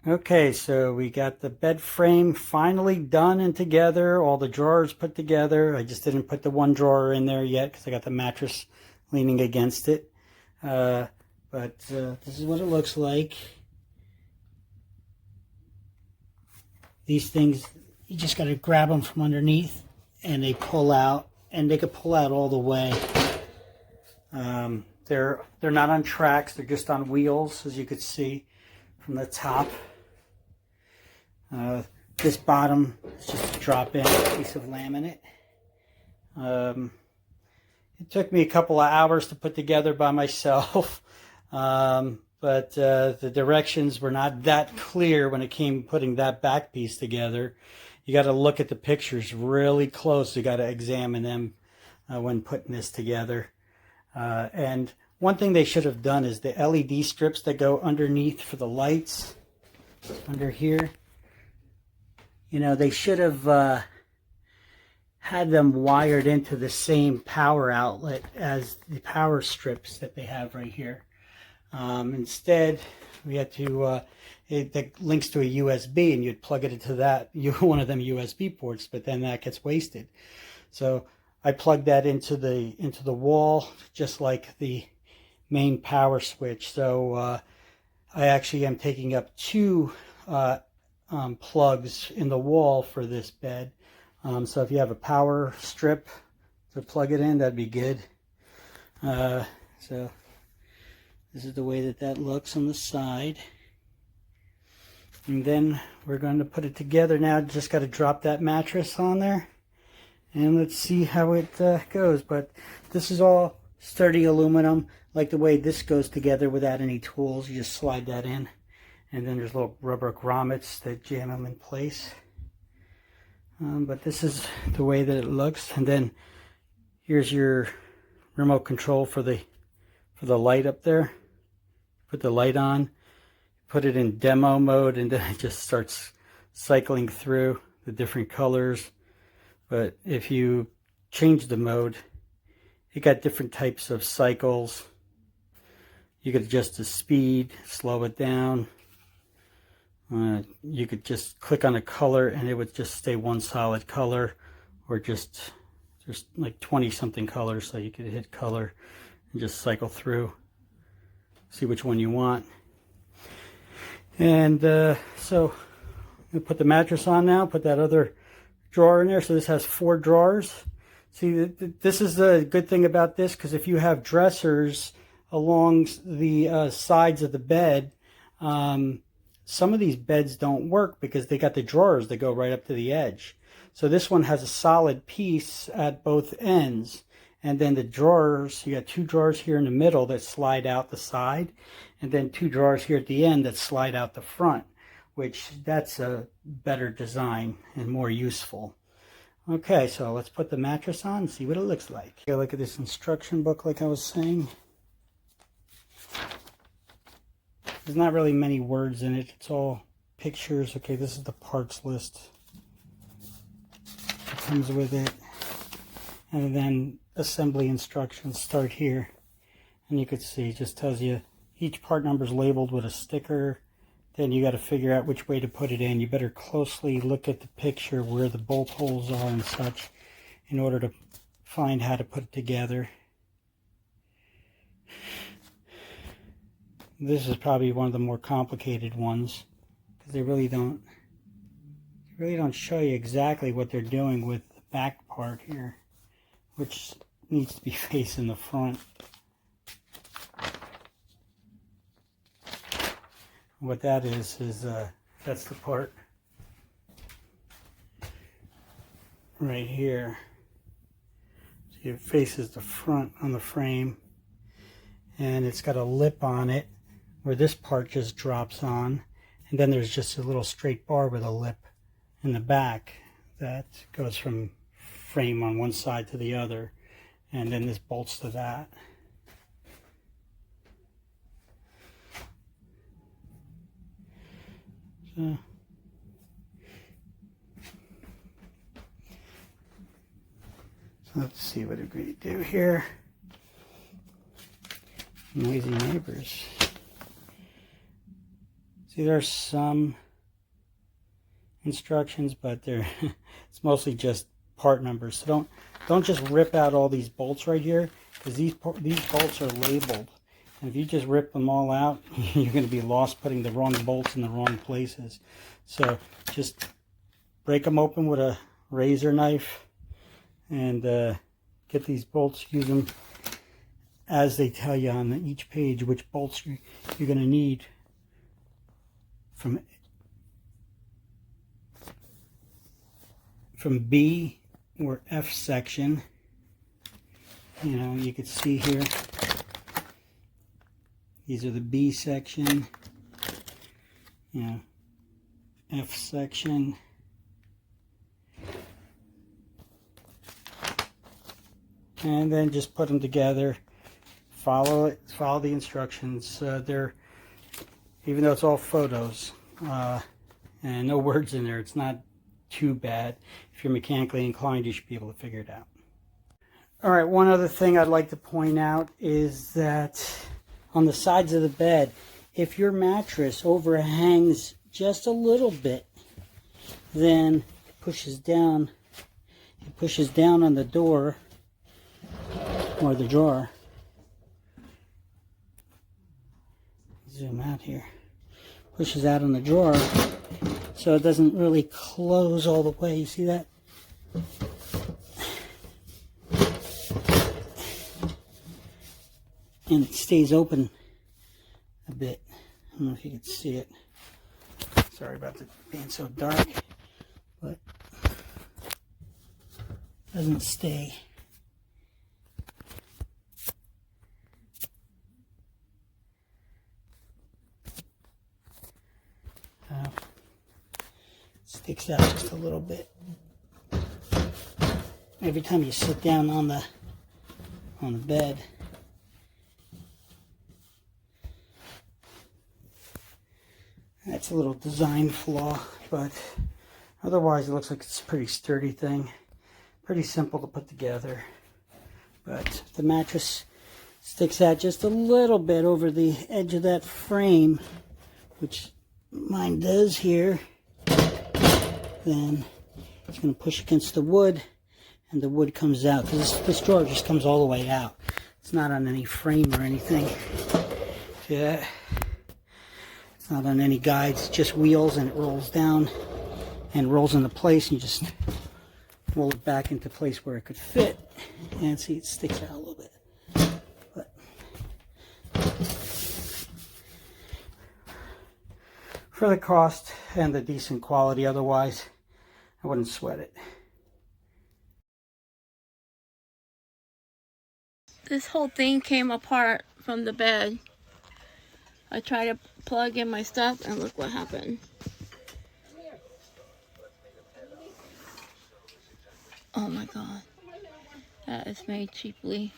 Okay, so we got the bed frame finally done and together, all the drawers put together. I just didn't put the one drawer in there yet because I got the mattress leaning against it. But this is what it looks like. These things, you just got to grab them from underneath and they pull out, and they could pull out all the way. They're not on tracks, they're just on wheels, as you could see from the top. This bottom is just a drop-in piece of laminate. It took me a couple of hours to put together by myself, but the directions were not that clear when it came putting that back piece together. You got to look at the pictures really close. You got to examine them when putting this together. And one thing they should have done is the LED strips that go underneath for the lights under here. You know, they should have had them wired into the same power outlet as the power strips that they have right here. Instead, we had to, it links to a USB, and you'd plug it into that, one of them USB ports, but then that gets wasted. So I plugged that into the wall, just like the main power switch. So I actually am taking up two plugs in the wall for this bed. So if you have a power strip to plug it in, that'd be good. So this is the way that looks on the side. And then we're going to put it together now. Just got to drop that mattress on there. And let's see how it goes. But this is all sturdy aluminum, like the way this goes together without any tools. You just slide that in. And then there's little rubber grommets that jam them in place. But this is the way that it looks. And then here's your remote control for the light up there. Put the light on, put it in demo mode, and then it just starts cycling through the different colors. But if you change the mode, you got different types of cycles. You could adjust the speed, slow it down. You could just click on a color and it would just stay one solid color, or just there's like 20 something colors, so you could hit color and just cycle through, see which one you want. And so I'm gonna put the mattress on now, put that other drawer in there. So this has 4 drawers. See, this is the good thing about this, because if you have dressers along the sides of the bed, some of these beds don't work because they got the drawers that go right up to the edge. So this one has a solid piece at both ends. And then the drawers, you got 2 drawers here in the middle that slide out the side. And then 2 drawers here at the end that slide out the front, which that's a better design and more useful. Okay, so let's put the mattress on and see what it looks like. Take a look at this instruction book like I was saying. There's not really many words in it. It's all pictures. Okay, this is the parts list that comes with it. And then assembly instructions start here. And you can see it just tells you each part number is labeled with a sticker. Then you got to figure out which way to put it in. You better closely look at the picture where the bolt holes are and such in order to find how to put it together. This is probably one of the more complicated ones, because they really don't show you exactly what they're doing with the back part here, which needs to be facing the front. What that is that's the part right here. See, it faces the front on the frame, and it's got a lip on it where this part just drops on, and then there's just a little straight bar with a lip in the back that goes from frame on one side to the other, and then this bolts to that. So let's see what we're going to do here. Noisy neighbors. See, there's some instructions, but it's mostly just part numbers. So don't just rip out all these bolts right here, because these bolts are labeled. And if you just rip them all out, you're going to be lost putting the wrong bolts in the wrong places. So just break them open with a razor knife and get these bolts. Use them as they tell you on each page which bolts you're going to need from B or F section. You know, you can see here, these are the B section, you know, F section, and then just put them together. Follow the instructions. Even though it's all photos and no words in there, it's not too bad. If you're mechanically inclined, you should be able to figure it out. All right, one other thing I'd like to point out is that on the sides of the bed, if your mattress overhangs just a little bit, then it pushes down on the door or the drawer. Zoom out here. Pushes out on the drawer, so it doesn't really close all the way. You see that? And it stays open a bit. I don't know if you can see it. Sorry about it being so dark, but it doesn't stay. Sticks out just a little bit. Every time you sit down on the bed. That's a little design flaw, but otherwise it looks like it's a pretty sturdy thing. Pretty simple to put together. But the mattress sticks out just a little bit over the edge of that frame, which mine does here. Then it's going to push against the wood, and the wood comes out, because this drawer just comes all the way out. It's not on any frame or anything. See that? It's not on any guides, it's just wheels, and it rolls down and rolls into place, and you just roll it back into place where it could fit. And see, it sticks out a little bit. But for the cost and the decent quality, otherwise I wouldn't sweat it. This whole thing came apart from the bed. I tried to plug in my stuff and look what happened. Oh my god. That is made cheaply.